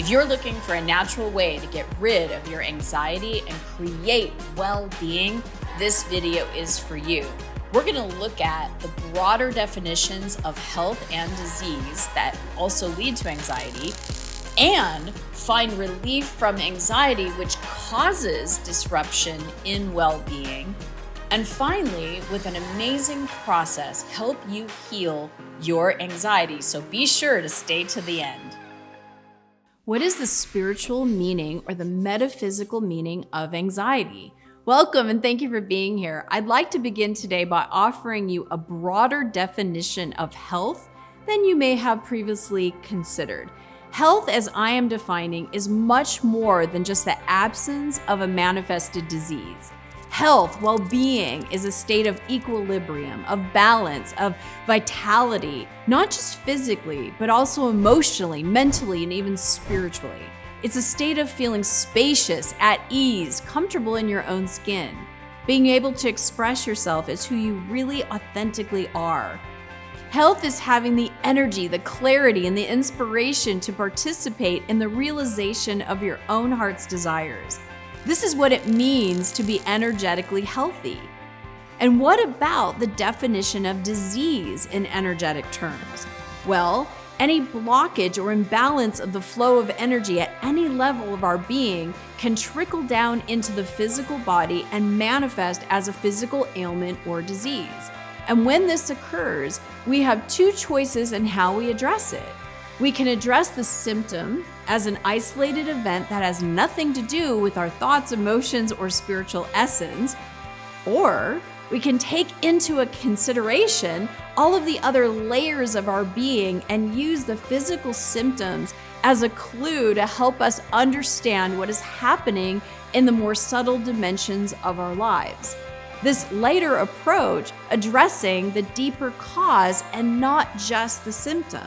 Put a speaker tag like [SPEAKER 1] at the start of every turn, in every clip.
[SPEAKER 1] If you're looking for a natural way to get rid of your anxiety and create well-being, this video is for you. We're going to look at the broader definitions of health and disease that also lead to anxiety and find relief from anxiety, which causes disruption in well-being. And finally, with an amazing process, help you heal your anxiety. So be sure to stay to the end. What is the spiritual meaning or the metaphysical meaning of anxiety? Welcome and thank you for being here. I'd like to begin today by offering you a broader definition of health than you may have previously considered. Health, as I am defining, is much more than just the absence of a manifested disease. Health, well-being, is a state of equilibrium, of balance, of vitality, not just physically, but also emotionally, mentally, and even spiritually. It's a state of feeling spacious, at ease, comfortable in your own skin, being able to express yourself as who you really authentically are. Health is having the energy, the clarity, and the inspiration to participate in the realization of your own heart's desires. This is what it means to be energetically healthy. And what about the definition of disease in energetic terms? Well, any blockage or imbalance of the flow of energy at any level of our being can trickle down into the physical body and manifest as a physical ailment or disease. And when this occurs, we have two choices in how we address it. We can address the symptom as an isolated event that has nothing to do with our thoughts, emotions, or spiritual essence, or we can take into a consideration all of the other layers of our being and use the physical symptoms as a clue to help us understand what is happening in the more subtle dimensions of our lives. This later approach addressing the deeper cause and not just the symptom.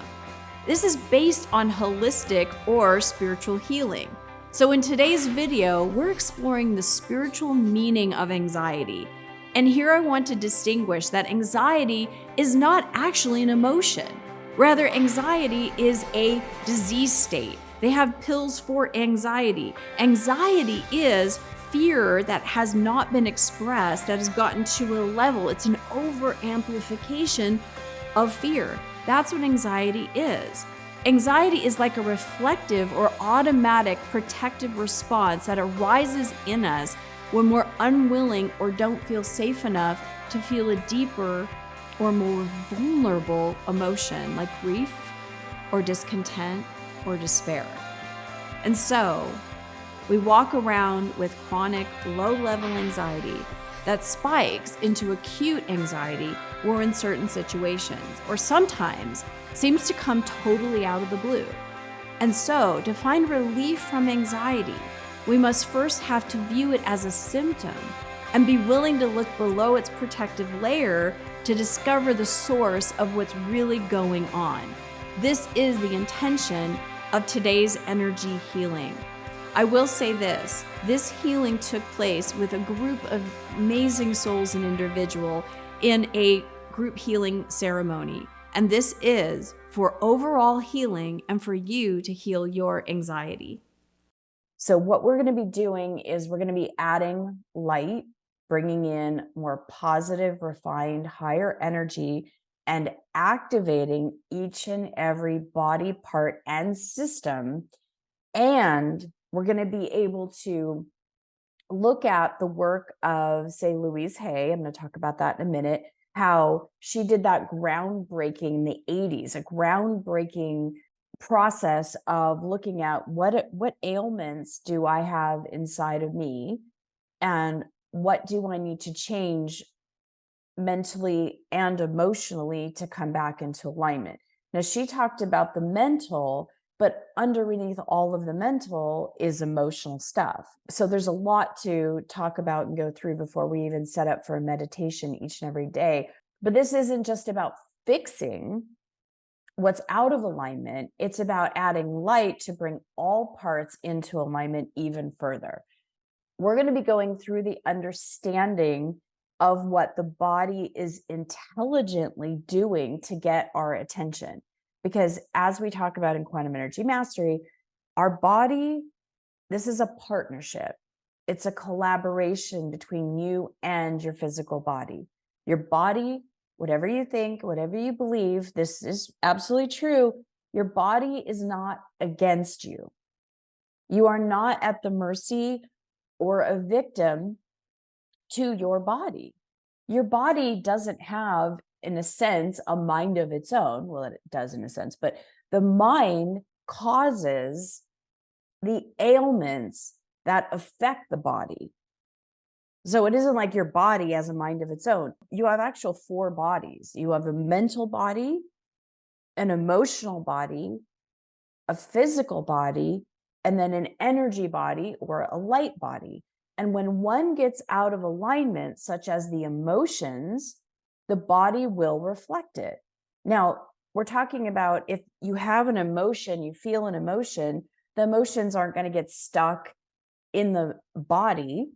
[SPEAKER 1] This is based on holistic or spiritual healing. So in today's video, we're exploring the spiritual meaning of anxiety. And here I want to distinguish that anxiety is not actually an emotion. Rather, anxiety is a disease state. They have pills for anxiety. Anxiety is fear that has not been expressed, that has gotten to a level. It's an over-amplification of fear. That's what anxiety is. Anxiety is like a reflective or automatic protective response that arises in us when we're unwilling or don't feel safe enough to feel a deeper or more vulnerable emotion like grief or discontent or despair. And so we walk around with chronic low-level anxiety that spikes into acute anxiety or in certain situations, or sometimes seems to come totally out of the blue. And so, to find relief from anxiety, we must first have to view it as a symptom and be willing to look below its protective layer to discover the source of what's really going on. This is the intention of today's energy healing. I will say this healing took place with a group of amazing souls and individual in a group healing ceremony. And this is for overall healing and for you to heal your anxiety. So what we're going to be doing is we're going to be adding light, bringing in more positive, refined, higher energy, and activating each and every body part and system. And we're going to be able to look at the work of, say, Louise Hay. I'm going to talk about that in a minute, how she did that groundbreaking in the 80s, a groundbreaking process of looking at what ailments do I have inside of me and what do I need to change mentally and emotionally to come back into alignment. Now, she talked about the mental, but underneath all of the mental is emotional stuff. So there's a lot to talk about and go through before we even set up for a meditation each and every day. But this isn't just about fixing what's out of alignment. It's about adding light to bring all parts into alignment even further. We're going to be going through the understanding of what the body is intelligently doing to get our attention. Because as we talk about in quantum energy mastery,
[SPEAKER 2] Our body, this is a partnership. It's a collaboration between you and your physical body. Your body, whatever you think, whatever you believe, this is absolutely true. Your body is not against you. You are not at the mercy or a victim to your body. Your body doesn't have, in a sense, a mind of its own. Well, it does in a sense, but the mind causes the ailments that affect the body. So it isn't like your body has a mind of its own. You have actual 4 bodies. You have a mental body, an emotional body, a physical body, and then an energy body or a light body. And when one gets out of alignment, such as the emotions, the body will reflect it. Now, we're talking about if you have an emotion, you feel an emotion, the emotions aren't going to get stuck in the body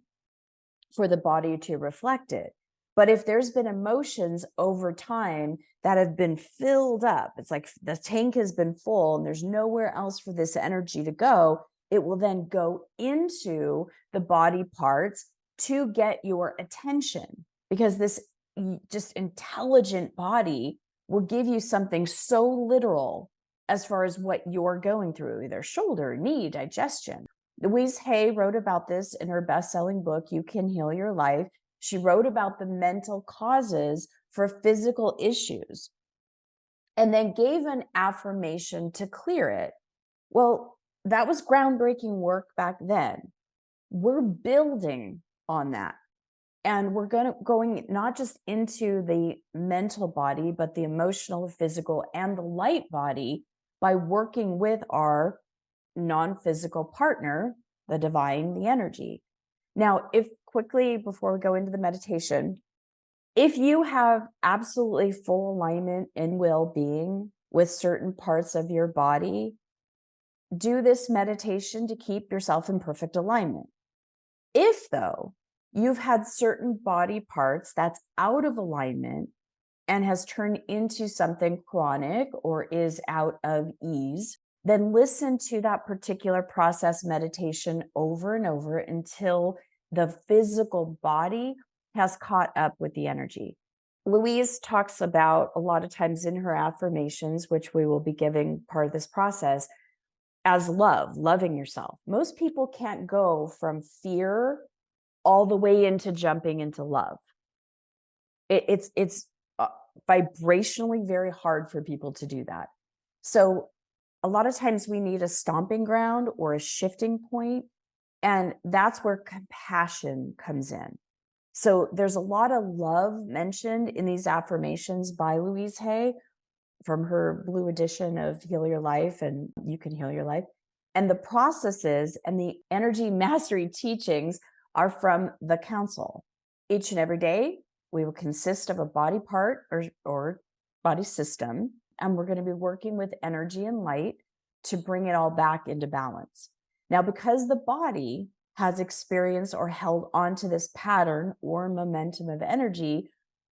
[SPEAKER 2] for the body to reflect it. But if there's been emotions over time that have been filled up, it's like the tank has been full and there's nowhere else for this energy to go, it will then go into the body parts to get your attention, because this just intelligent body will give you something so literal as far as what you're going through, either shoulder, knee, digestion. Louise Hay wrote about this in her best-selling book, You Can Heal Your Life. She wrote about the mental causes for physical issues and then gave an affirmation to clear it. Well, that was groundbreaking work back then. We're building on that. And we're going not just into the mental body, but the emotional, physical, and the light body by working with our non-physical partner, the divine, the energy. Now, if quickly, before we go into the meditation, if you have absolutely full alignment in well-being with certain parts of your body, do this meditation to keep yourself in perfect alignment. If, though, you've had certain body parts that's out of alignment and has turned into something chronic or is out of ease, then listen to that particular process meditation over and over until the physical body has caught up with the energy. Louise talks about a lot of times in her affirmations, which we will be giving part of this process, as loving yourself. Most people can't go from fear all the way into jumping into love. It's vibrationally very hard for people to do that. So a lot of times we need a stomping ground or a shifting point, and that's where compassion comes in. So there's a lot of love mentioned in these affirmations by Louise Hay from her blue edition of Heal Your Life and You Can Heal Your Life. And the processes and the energy mastery teachings are from the council. Each and every day, we will consist of a body part or body system, and we're going to be working with energy and light to bring it all back into balance. Now, because the body has experienced or held onto this pattern or momentum of energy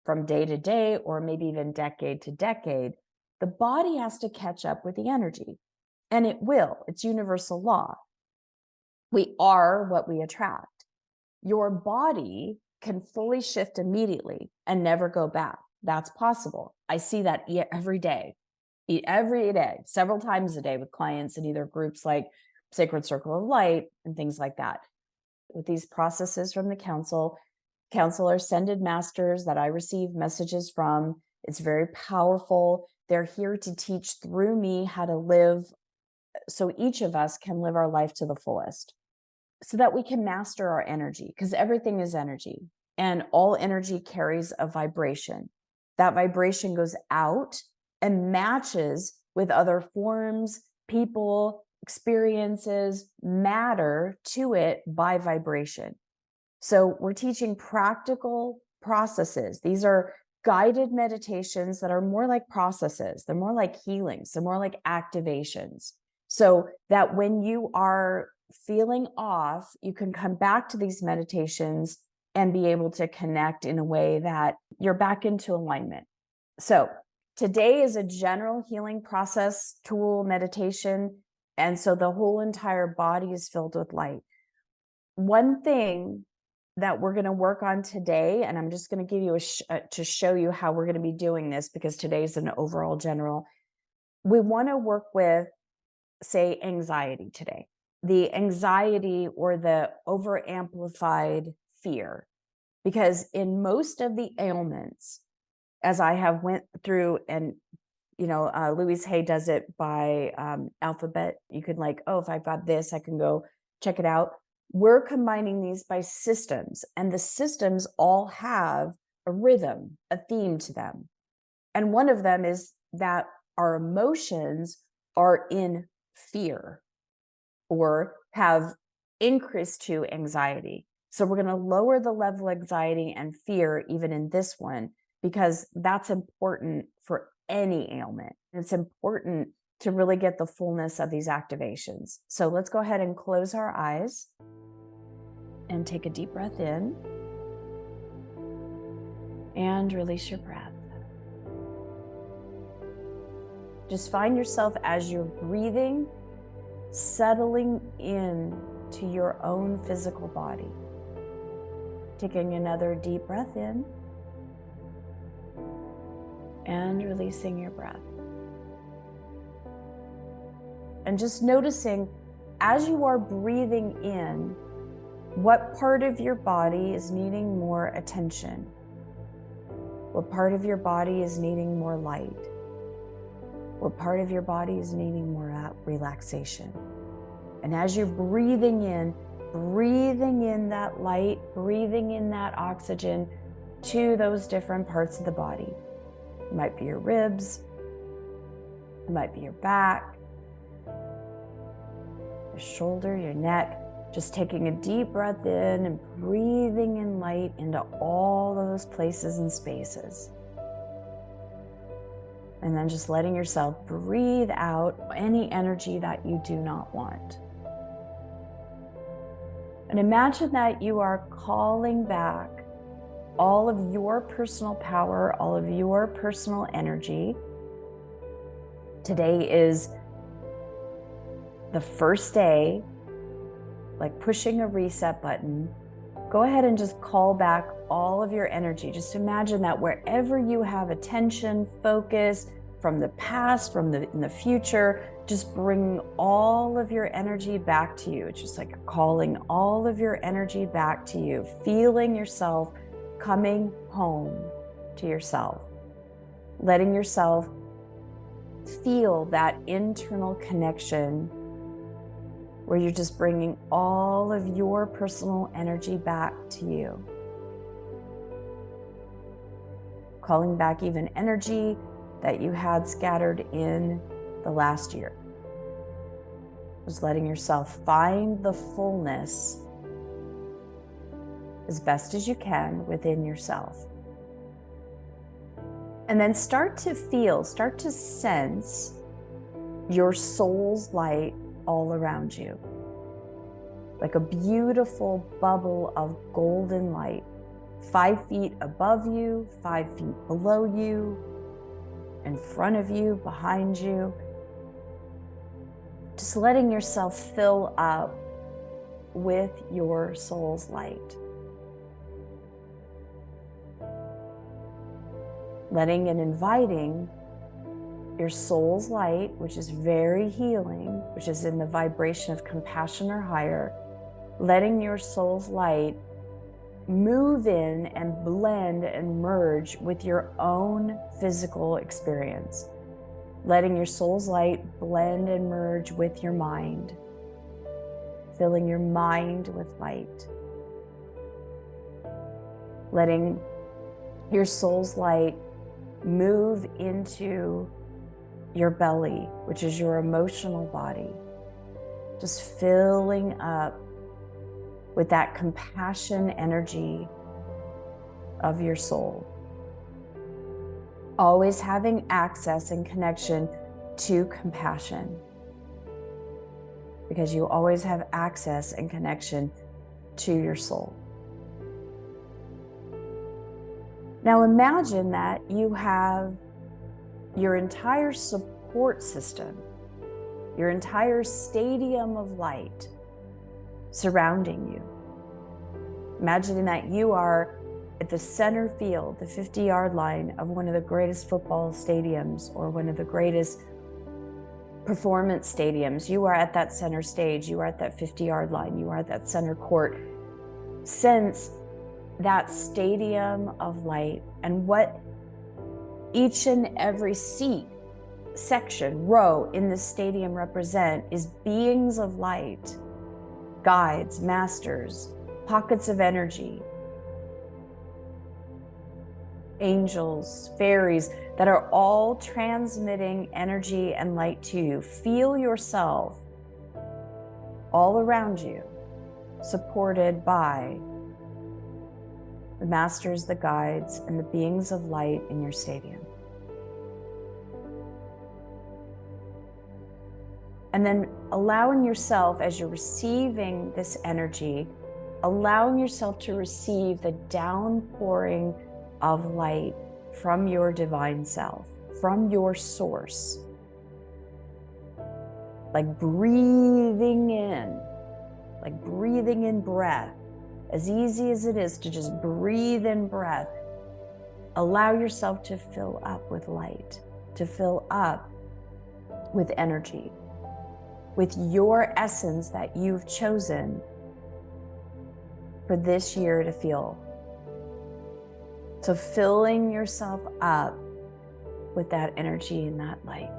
[SPEAKER 2] from day to day, or maybe even decade to decade, the body has to catch up with the energy, and it will. It's universal law. We are what we attract. Your body can fully shift immediately and never go back. That's possible. I see that every day, several times a day with clients in either groups like Sacred Circle of Light and things like that. With these processes from the council are ascended masters that I receive messages from. It's very powerful. They're here to teach through me how to live so each of us can live our life to the fullest, so that we can master our energy, because everything is energy and all energy carries a vibration. That vibration goes out and matches with other forms, people, experiences, matter to it by vibration. So we're teaching practical processes. These are guided meditations that are more like processes. They're more like healings. They're more like activations. So that when you are feeling off, you can come back to these meditations and be able to connect in a way that you're back into alignment. So today is a general healing process tool meditation. And so the whole entire body is filled with light. One thing that we're going to work on today, and I'm just going to give you to show you how we're going to be doing this, because today's an overall general. We want to work with, say, anxiety today. The anxiety or the over amplified fear, because in most of the ailments, as I have went through, and Louise Hay does it by alphabet. You can if I've got this, I can go check it out. We're combining these by systems, and the systems all have a rhythm, a theme to them. And one of them is that our emotions are in fear or have increased to anxiety. So we're going to lower the level of anxiety and fear even in this one, because that's important for any ailment. It's important to really get the fullness of these activations. So let's go ahead and close our eyes and take a deep breath in and release your breath. Just find yourself, as you're breathing, settling in to your own physical body. Taking another deep breath in and releasing your breath. And just noticing, as you are breathing in, what part of your body is needing more attention? What part of your body is needing more light? What part of your body is needing more relaxation? And as you're breathing in that light, breathing in that oxygen to those different parts of the body. It might be your ribs, it might be your back, your shoulder, your neck. Just taking a deep breath in and breathing in light into all those places and spaces. And then just letting yourself breathe out any energy that you do not want. And imagine that you are calling back all of your personal power, all of your personal energy. Today is the first day, like pushing a reset button. Go ahead and just call back all of your energy. Just imagine that wherever you have attention, focus, from the past, in the future, just bring all of your energy back to you. It's just like you're calling all of your energy back to you, feeling yourself coming home to yourself, letting yourself feel that internal connection where you're just bringing all of your personal energy back to you. Calling back even energy that you had scattered in the last year. Just letting yourself find the fullness as best as you can within yourself. And then start to sense your soul's light all around you. Like a beautiful bubble of golden light, 5 feet above you, 5 feet below you, in front of you, behind you. Just letting yourself fill up with your soul's light. Letting and inviting your soul's light, which is very healing, which is in the vibration of compassion or higher, letting your soul's light move in and blend and merge with your own physical experience. Letting your soul's light blend and merge with your mind, filling your mind with light. Letting your soul's light move into your belly, which is your emotional body. Just filling up with that compassion energy of your soul. Always having access and connection to compassion, because you always have access and connection to your soul. Now imagine that you have your entire support system, your entire stadium of light surrounding you. Imagining that you are at the center field, the 50-yard line of one of the greatest football stadiums or one of the greatest performance stadiums. You are at that center stage. You are at that 50-yard line. You are at that center court. Sense that stadium of light and what each and every seat, section, row in the stadium represent is beings of light, guides, masters, pockets of energy, angels, fairies that are all transmitting energy and light to you. Feel yourself all around you, supported by the masters, the guides, and the beings of light in your stadium. And then allowing yourself, as you're receiving this energy, allowing yourself to receive the downpouring of light from your divine self, from your source. Like breathing in breath. As easy as it is to just breathe in breath, allow yourself to fill up with light, to fill up with energy, with your essence that you've chosen for this year to feel. So filling yourself up with that energy and that light.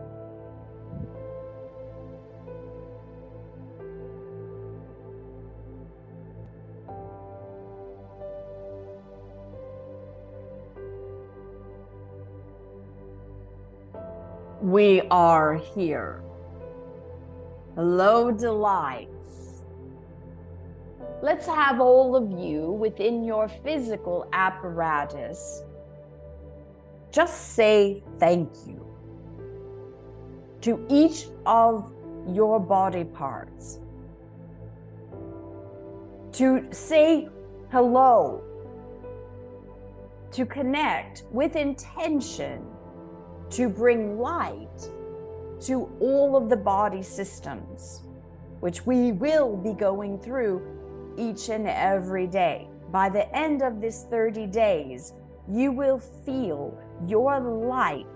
[SPEAKER 2] We are here. Hello, delights. Let's have all of you within your physical apparatus just say thank you to each of your body parts. To say hello, to connect with intention, to bring light to all of the body systems, which we will be going through each and every day. By the end of this 30 days, you will feel your light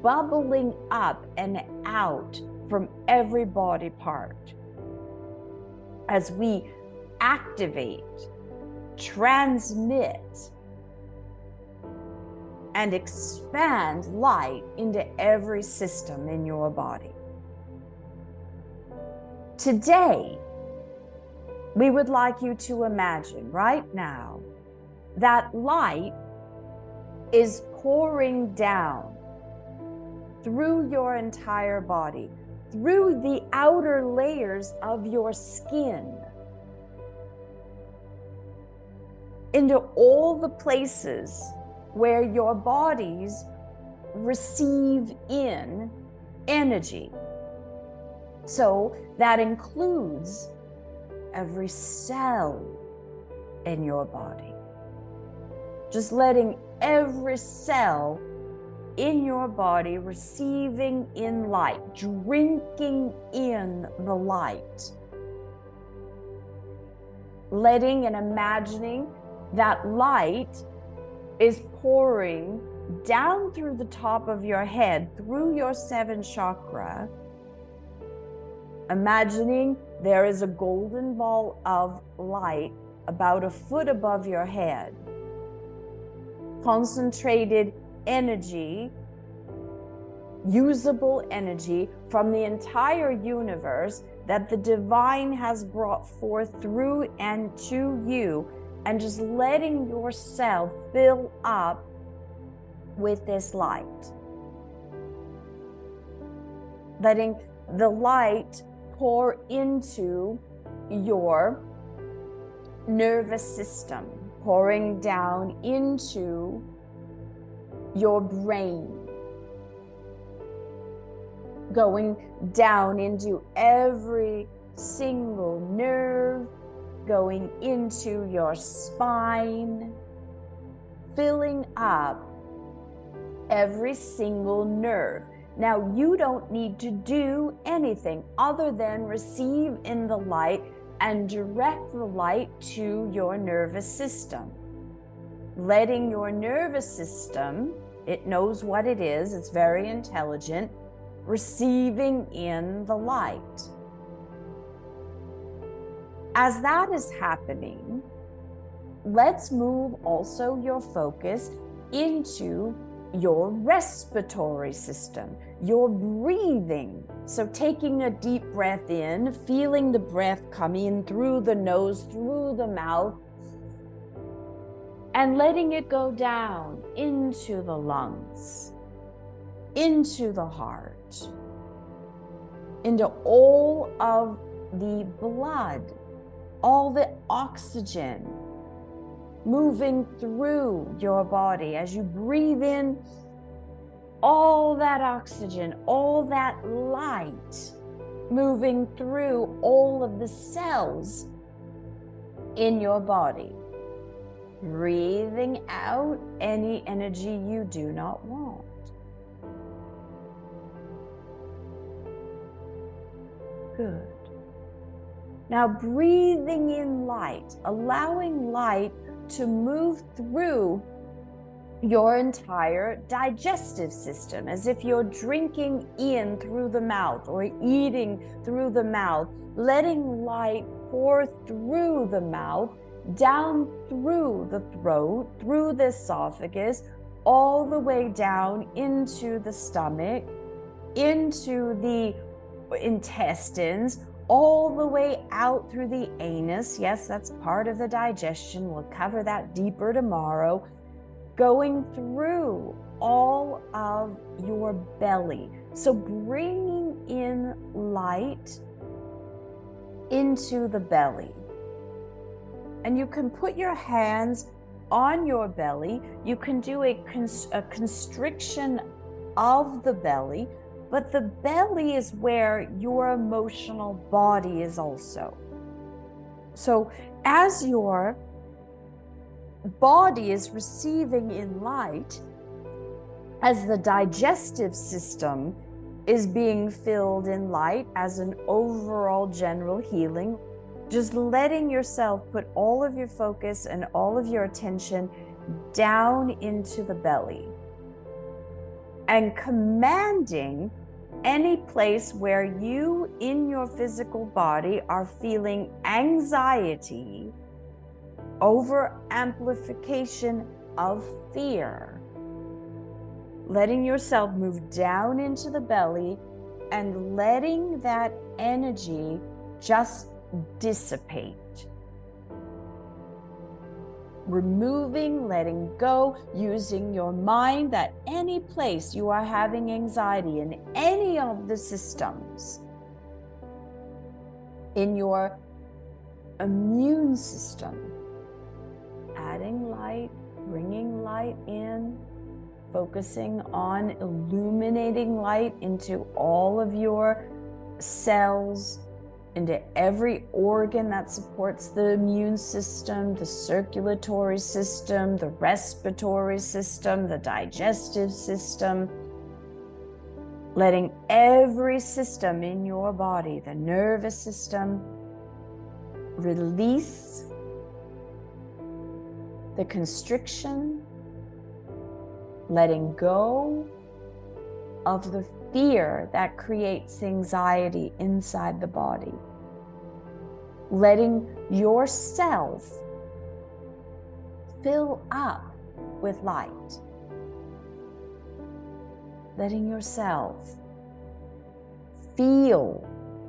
[SPEAKER 2] bubbling up and out from every body part as we activate, transmit, and expand light into every system in your body. Today, we would like you to imagine right now that light is pouring down through your entire body, through the outer layers of your skin, into all the places where your bodies receive in energy. So that includes every cell in your body. Just letting every cell in your body receiving in light, drinking in the light. Letting and imagining that light is pouring down through the top of your head, through your 7th chakra. Imagining there is a golden ball of light about a foot above your head. Concentrated energy, usable energy from the entire universe that the divine has brought forth through and to you, and just letting yourself fill up with this light. Letting the light pour into your nervous system, pouring down into your brain, going down into every single nerve, going into your spine, filling up every single nerve, Now, you don't need to do anything other than receive in the light and direct the light to your nervous system. Letting your nervous system, it knows what it is, it's very intelligent, receiving in the light. As that is happening, let's move also your focus into your respiratory system, your breathing. So taking a deep breath in, feeling the breath come in through the nose, through the mouth, and letting it go down into the lungs, into the heart, into all of the blood, all the oxygen moving through your body. As you breathe in all that oxygen, all that light moving through all of the cells in your body. Breathing out any energy you do not want. Good. Now breathing in light, allowing light to move through your entire digestive system, as if you're drinking in through the mouth or eating through the mouth, letting light pour through the mouth, down through the throat, through the esophagus, all the way down into the stomach, into the intestines, all the way out through the anus. Yes, that's part of the digestion. We'll cover that deeper tomorrow. Going through all of your belly. So bringing in light into the belly. And you can put your hands on your belly. You can do a constriction of the belly, but the belly is where your emotional body is also. So as your body is receiving in light, as the digestive system is being filled in light as an overall general healing, just letting yourself put all of your focus and all of your attention down into the belly and commanding any place where you in your physical body are feeling anxiety, over amplification of fear, letting yourself move down into the belly and letting that energy just dissipate. Removing, letting go, using your mind that any place you are having anxiety in any of the systems, in your immune system, adding light, bringing light in, focusing on illuminating light into all of your cells, into every organ that supports the immune system, the circulatory system, the respiratory system, the digestive system. Letting every system in your body, the nervous system, release the constriction, letting go of the fear that creates anxiety inside the body. Letting yourself fill up with light. Letting yourself feel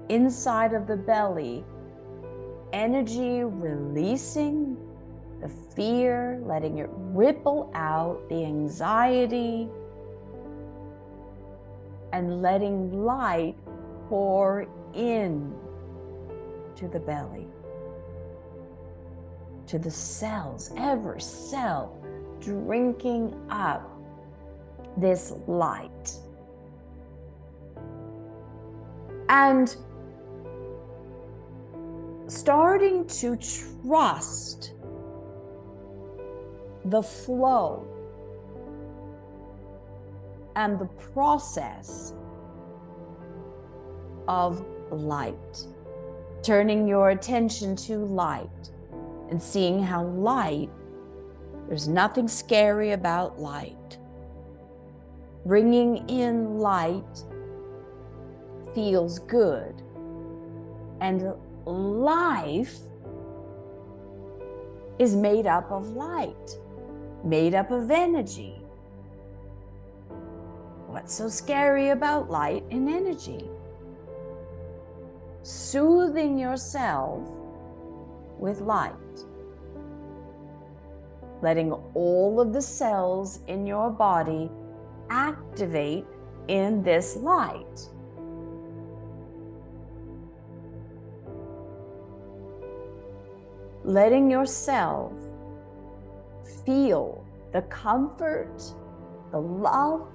[SPEAKER 2] inside of the belly energy releasing the fear, letting it ripple out, the anxiety, and letting light pour in to the belly, to the cells, every cell drinking up this light. And starting to trust the flow and the process of light. Turning your attention to light and seeing how light, there's nothing scary about light. Bringing in light feels good. And life is made up of light, made up of energy. What's so scary about light and energy? Soothing yourself with light. Letting all of the cells in your body activate in this light. Letting yourself feel the comfort, the love,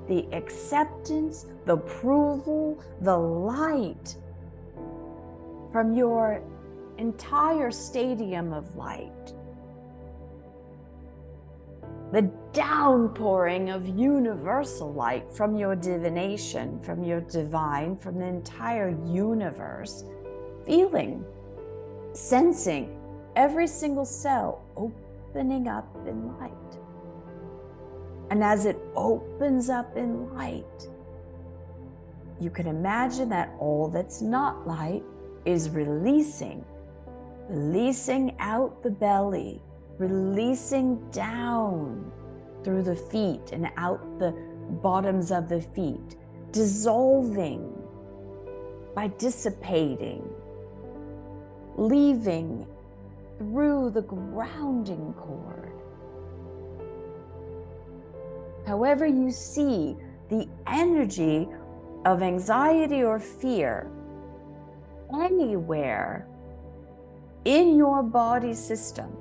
[SPEAKER 2] the acceptance, the approval, the light from your entire stadium of light. The downpouring of universal light from your divination, from your divine, from the entire universe, feeling, sensing every single cell opening up in light. And as it opens up in light, you can imagine that all that's not light is releasing out the belly, releasing down through the feet and out the bottoms of the feet, dissolving by dissipating, leaving through the grounding cord. However you see the energy of anxiety or fear anywhere in your body system,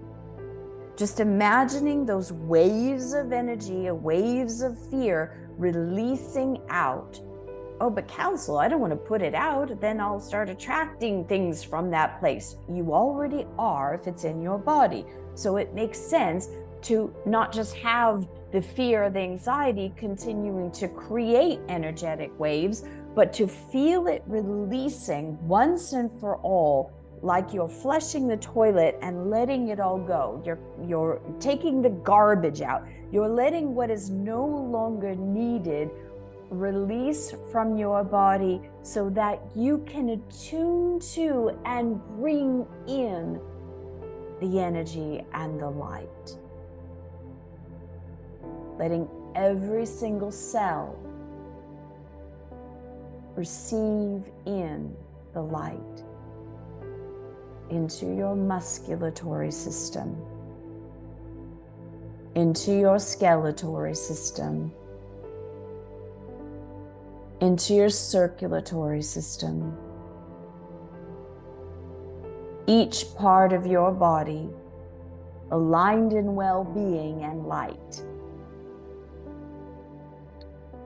[SPEAKER 2] just imagining those waves of energy, waves of fear releasing out. Oh, but counsel, I don't want to put it out. Then I'll start attracting things from that place. You already are if it's in your body. So it makes sense to not just have the fear, the anxiety continuing to create energetic waves, but to feel it releasing once and for all, like you're flushing the toilet and letting it all go. You're taking the garbage out. You're letting what is no longer needed release from your body so that you can attune to and bring in the energy and the light. Letting every single cell receive in the light into your musculatory system, into your skeletal system, into your circulatory system. Each part of your body aligned in well-being and light.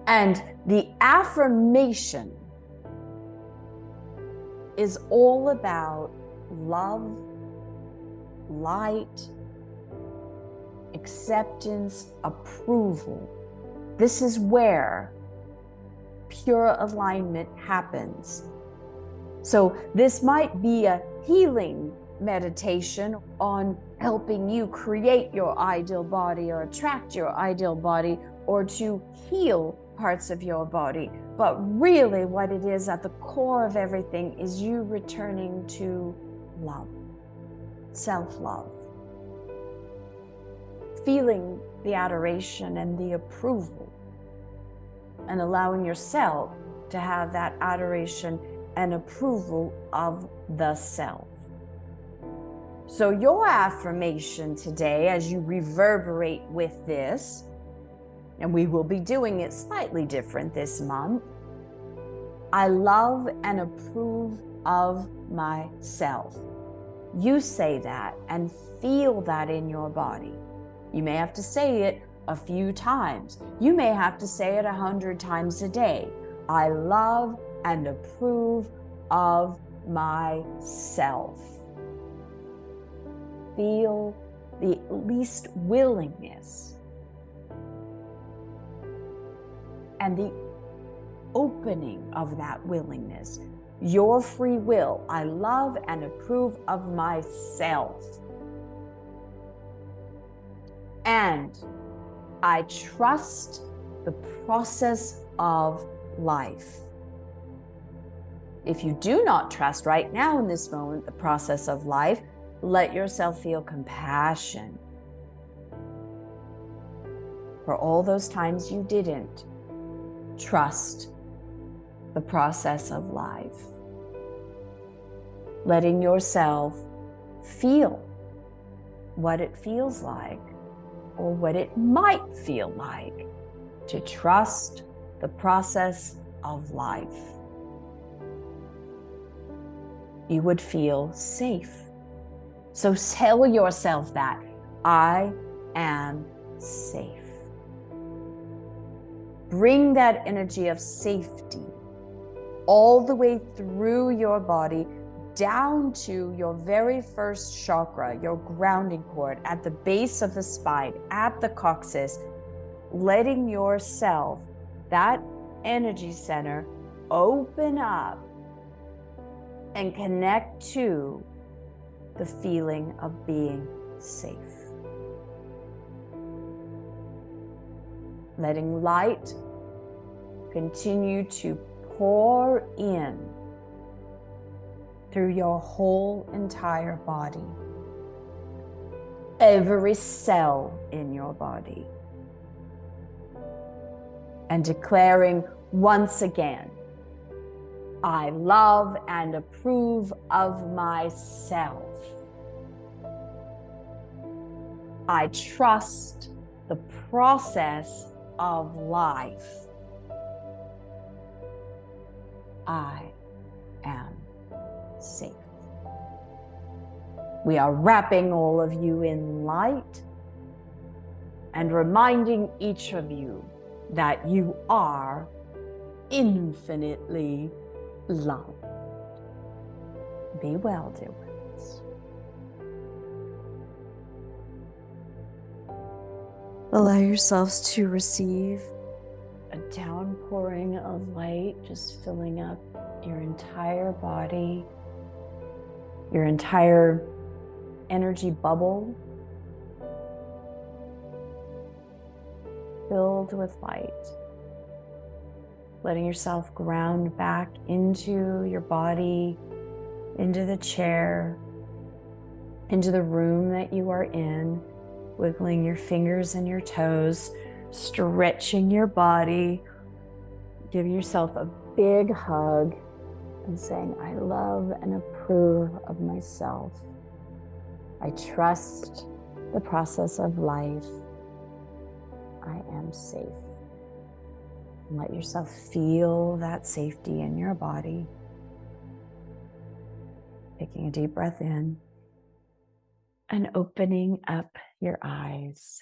[SPEAKER 2] And the affirmation is all about love, light, acceptance, approval. This is where pure alignment happens. So this might be a healing meditation on helping you create your ideal body or attract your ideal body or to heal parts of your body. But really what it is at the core of everything is you returning to love, self-love, feeling the adoration and the approval, and allowing yourself to have that adoration and approval of the self. So your affirmation today, as you reverberate with this, and we will be doing it slightly different this month, I love and approve of myself. You say that and feel that in your body. You may have to say it a few times. You may have to say it 100 times a day. I love and approve of myself. Feel the least willingness and the opening of that willingness. Your free will. I love and approve of myself. And I trust the process of life. If you do not trust right now in this moment the process of life, let yourself feel compassion for all those times you didn't trust the process of life. Letting yourself feel what it feels like, or what it might feel like, to trust the process of life. You would feel safe. So tell yourself that I am safe. Bring that energy of safety all the way through your body, down to your very first chakra, your grounding cord, at the base of the spine, at the coccyx, letting yourself, that energy center, open up and connect to the feeling of being safe. Letting light continue to pour in through your whole entire body, every cell in your body, and declaring once again, I love and approve of myself. I trust the process of life. I am safe. We are wrapping all of you in light and reminding each of you that you are infinitely loved. Be well, dear ones. Allow yourselves to receive a downpouring of light, just filling up your entire body, your entire energy bubble, filled with light. Letting yourself ground back into your body, into the chair, into the room that you are in, wiggling your fingers and your toes, stretching your body, giving yourself a big hug and saying, I love and approve of myself. I trust the process of life. I am safe. And let yourself feel that safety in your body. Taking a deep breath in and opening up your eyes.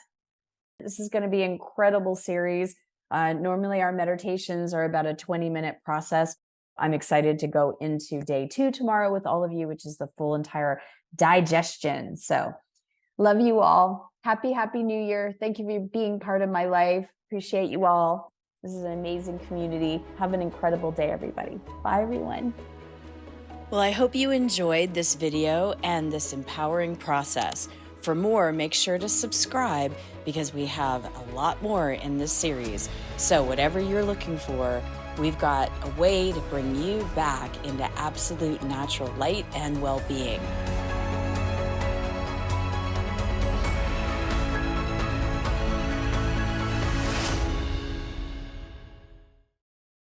[SPEAKER 2] This is going to be an incredible series. Normally our meditations are about a 20-minute process. I'm excited to go into day 2 tomorrow with all of you, which is the full entire digestion. So love you all. Happy New Year. Thank you for being part of my life. Appreciate you all. This is an amazing community. Have an incredible day, everybody. Bye, everyone.
[SPEAKER 1] Well, I hope you enjoyed this video and this empowering process. For more, make sure to subscribe because we have a lot more in this series. So whatever you're looking for, we've got a way to bring you back into absolute natural light and well-being.